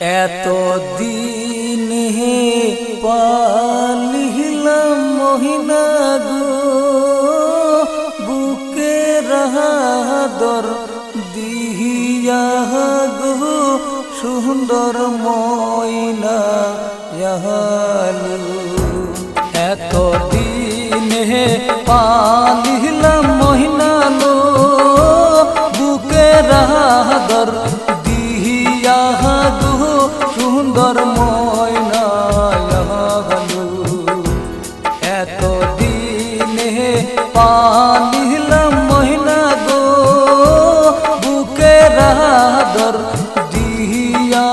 এত দিন হে পালিলাম মহিনা গো বুকে রাহাদর দিহিয়া গো সুন্দর ময়না ইয়ালু। এত দিন হে পালিলাম মহিনা লো বুকে রাহাদর দিহিয়া গো সুন্দর ময়না ইয়ালু। এত দিন হে পালিলাম মহিনা গো বুকে রাহাদর দিহিয়া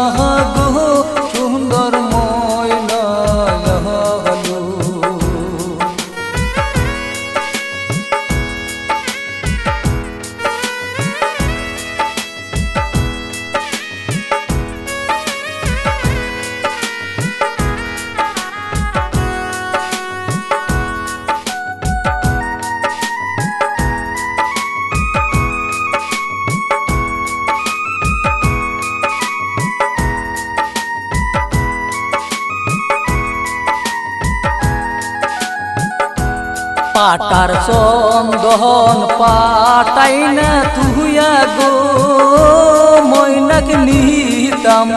গো সুন্দর ময়না ইয়ালু। পাটার চন্দন পাটাই না তুহিয়া গো ময়নাক নিতাম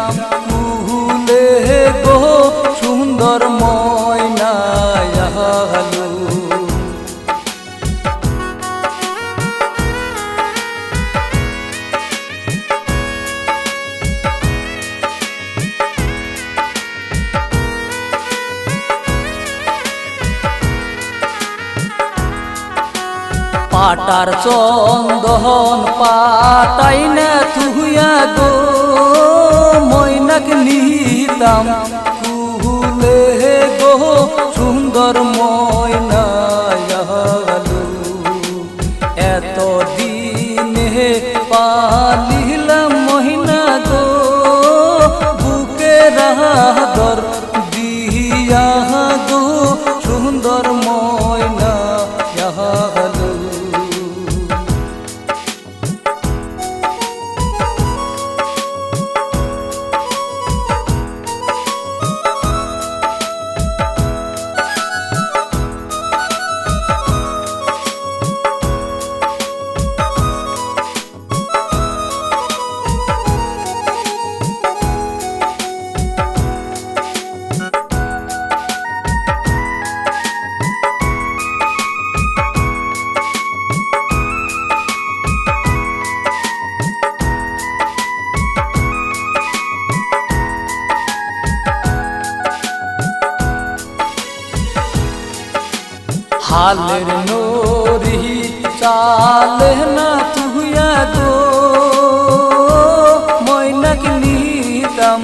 কুলে গো সুন্দর ময়না ইয়ালু। পাটার চন্দন পাটাই না তুহিয়া গো ময়নাক নিতাম কুলে গো সুন্দর ময়না ইয়ালু। এত দিন হে পালিলাম মহিনা গো বুকে রাহাদর দিহিয়া গো সুন্দর ময়না ইয়ালু। হালের নোরি চালে না তুহিয়া গো ময়নাক নিতাম